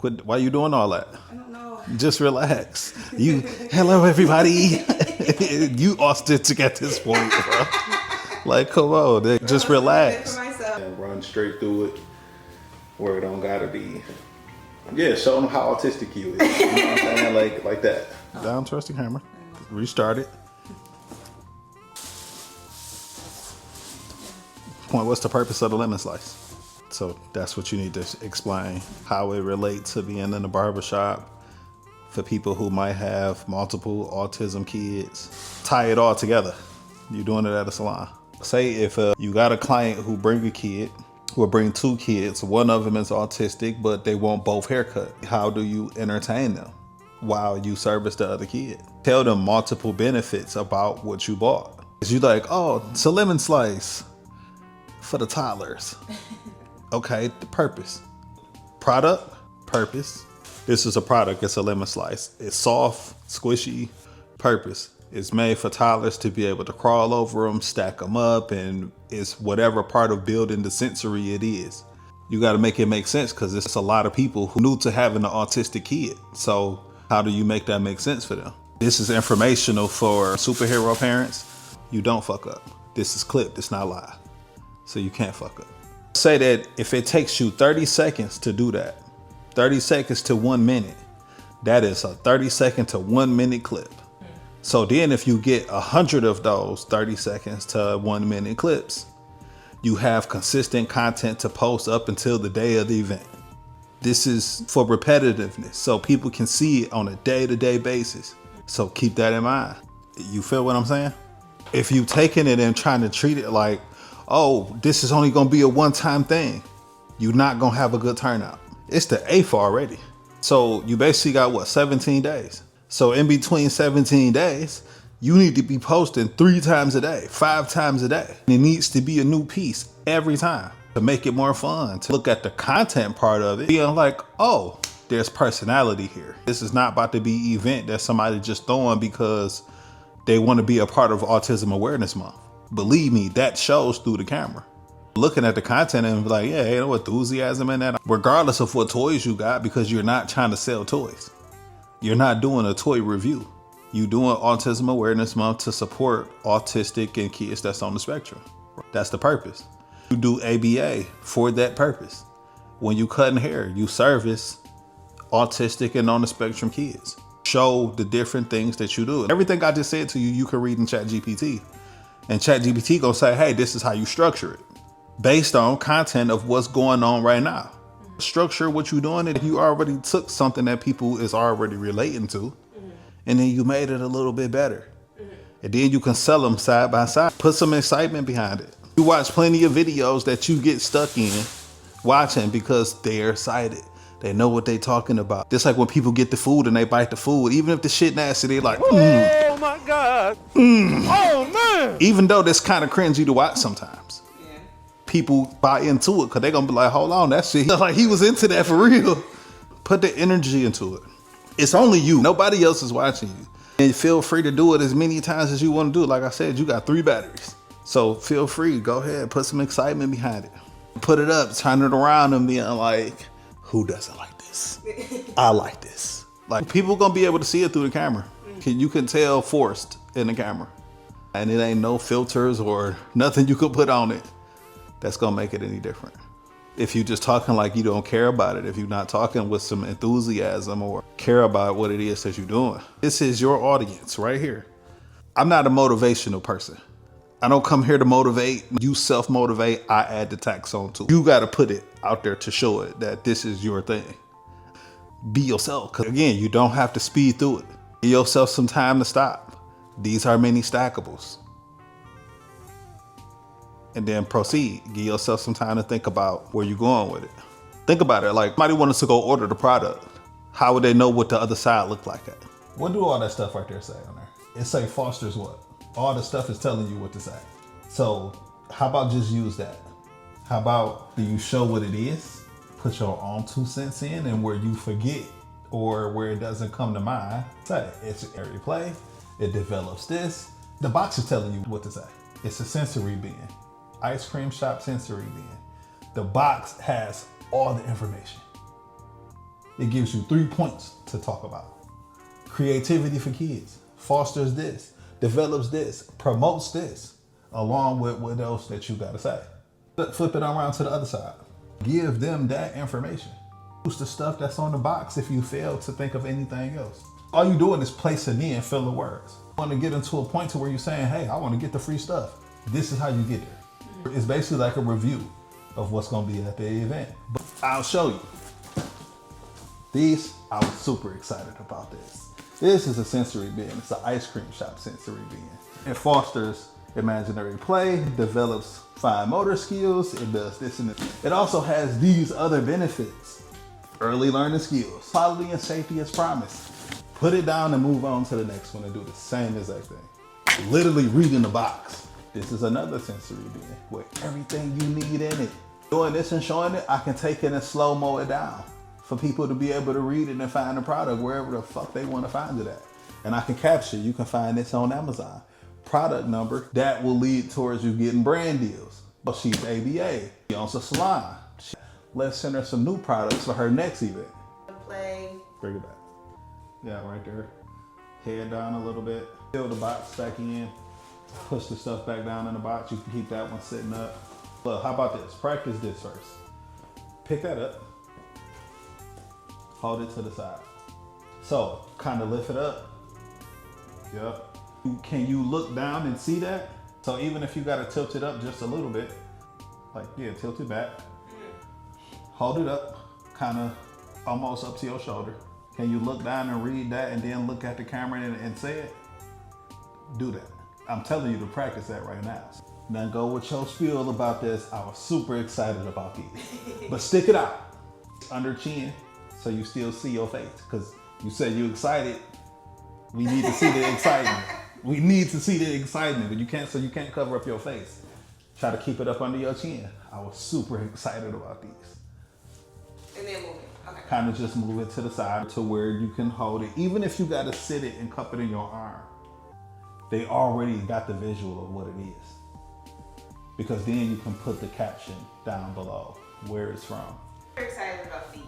Why you doing all that? I don't know. Just relax. Hello everybody. You authentic at this point, bro. Like, come on, just relax. And run straight through it where it don't gotta be. Yeah, show them how autistic you is. You know what I'm saying? Like that. Down, trust the camera. Restart it. Point, what's the purpose of the lemon slice? So that's what you need to explain, how it relates to being in the barbershop for people who might have multiple autism kids. Tie it all together. You're doing it at a salon. Say if you got a client who bring a kid, who bring two kids, one of them is autistic, but they want both haircut. How do you entertain them while you service the other kid? Tell them multiple benefits about what you bought. You like, oh, it's a lemon slice for the toddlers. Okay, the purpose. Product, purpose. This is a product, it's a lemon slice. It's soft, squishy, purpose. It's made for toddlers to be able to crawl over them, stack them up, and it's whatever part of building the sensory it is. You gotta make it make sense because it's a lot of people who are new to having an autistic kid. So how do you make that make sense for them? This is informational for superhero parents. You don't fuck up. This is clipped, it's not live. So you can't fuck up. Say that if it takes you 30 seconds to do that, 30 seconds to 1 minute, that is a 30-second to 1 minute clip. So then if you get 100 of those 30 seconds to 1 minute clips, you have consistent content to post up until the day of the event. This is for repetitiveness, so people can see it on a day-to-day basis. So keep that in mind. You feel what I'm saying? If you taking it and trying to treat it like, oh, this is only gonna be a one-time thing, you're not gonna have a good turnout. It's the 8th already. So you basically got what, 17 days. So in between 17 days, you need to be posting 3 times a day, 5 times a day. It needs to be a new piece every time to make it more fun, to look at the content part of it, being like, oh, there's personality here. This is not about to be an event that somebody just throwing because they want to be a part of Autism Awareness Month. Believe me, that shows through the camera. Looking at the content and be like, yeah, ain't no enthusiasm in that. Regardless of what toys you got, because you're not trying to sell toys. You're not doing a toy review. You're doing Autism Awareness Month to support autistic and kids that's on the spectrum. That's the purpose. You do ABA for that purpose. When you cutting hair, you service autistic and on the spectrum kids. Show the different things that you do. Everything I just said to you, you can read in ChatGPT. And ChatGPT gonna say, hey, this is how you structure it based on content of what's going on right now. Structure what you're doing. If you already took something that people is already relating to, and then you made it a little bit better. And then you can sell them side by side. Put some excitement behind it. You watch plenty of videos that you get stuck in watching because they're excited. They know what they're talking about. Just like when people get the food and they bite the food, even if the shit nasty, they like, oh my God. Oh man. Even though that's kind of cringy to watch sometimes. Yeah. People buy into it because they're going to be like, hold on, that shit. Like he was into that for real. Put the energy into it. It's only you. Nobody else is watching you. And feel free to do it as many times as you want to do it. Like I said, you got 3 batteries. So feel free, go ahead, put some excitement behind it. Put it up, turn it around and being like, who doesn't like this? I like this. Like people gonna be able to see it through the camera. You can tell forced in the camera. And it ain't no filters or nothing you could put on it that's gonna make it any different. If you just talking like you don't care about it, if you're not talking with some enthusiasm or care about what it is that you're doing. This is your audience right here. I'm not a motivational person. I don't come here to motivate. You self-motivate, I add the tax on too. You gotta put it out there to show it that this is your thing. Be yourself, because again, you don't have to speed through it. Give yourself some time to stop. These are many stackables. And then proceed. Give yourself some time to think about where you're going with it. Think about it, like somebody wants us to go order the product. How would they know what the other side look like at? What do all that stuff right there say on there? It say Foster's what? All the stuff is telling you what to say. So how about just use that? How about do you show what it is? Put your own 2 cents in, and where you forget or where it doesn't come to mind, say it's an area play, it develops this. The box is telling you what to say. It's a sensory bin. Ice cream shop sensory bin. The box has all the information. It gives you 3 points to talk about. Creativity for kids fosters this, develops this, promotes this, along with what else that you gotta say. Flip it around to the other side. Give them that information. Use the stuff that's on the box if you fail to think of anything else. All you doing is placing in filler words. You want to get into a point to where you're saying, hey, I want to get the free stuff. This is how you get there. It's basically like a review of what's going to be at the event. But I'll show you. These, I was super excited about this. This is a sensory bin. It's an ice cream shop sensory bin. It fosters imaginary play, develops fine motor skills, it does this and this. It also has these other benefits. Early learning skills, quality and safety is promised. Put it down and move on to the next one and do the same exact thing. Literally reading the box. This is another sensory bin with everything you need in it. Doing this and showing it, I can take it and slow-mo it down for people to be able to read it and find the product wherever the fuck they want to find it at. And I can capture, you can find this on Amazon. Product number, that will lead towards you getting brand deals. But she's ABA, she owns a salon. Let's send her some new products for her next event. Play. Bring it back. Yeah, right there. Head down a little bit. Fill the box back in. Push the stuff back down in the box. You can keep that one sitting up. Look, how about this? Practice this first. Pick that up. Hold it to the side. So, kind of lift it up. Yep. Can you look down and see that? So even if you gotta tilt it up just a little bit, like, yeah, tilt it back. Hold it up, kind of almost up to your shoulder. Can you look down and read that and then look at the camera and say it? Do that. I'm telling you to practice that right now. Now go with your spiel about this. I was super excited about these. But stick it out under chin so you still see your face. Because you said you excited. We need to see the excitement. We need to see the excitement, but you can't cover up your face. Try to keep it up under your chin. I was super excited about these. And then move it. Okay. Kind of just move it to the side to where you can hold it. Even if you got to sit it and cup it in your arm, they already got the visual of what it is. Because then you can put the caption down below where it's from. I'm excited about these.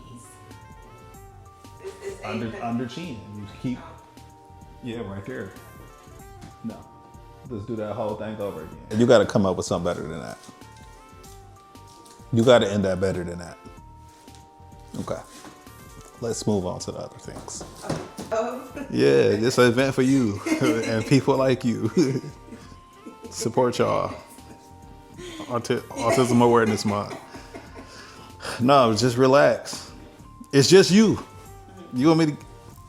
Under chin. You keep, yeah, right there. No, let's do that whole thing over again. You got to come up with something better than that. You got to end that better than that. Okay, let's move on to the other things. Yeah, this is an event for you and people like you. Support y'all. Autism Awareness Month. No, just relax. It's just you. You want me to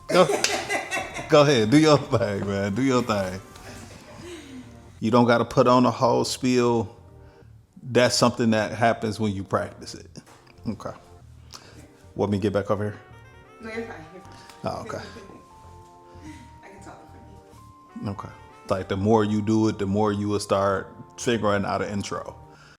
go? Go ahead, do your thing, man. Do your thing. You don't got to put on a whole spiel. That's something that happens when you practice it. Okay. Want me to get back over here? No, you're fine. You're fine. Oh, okay. I can talk for you. Okay. Like the more you do it, the more you will start figuring out an intro.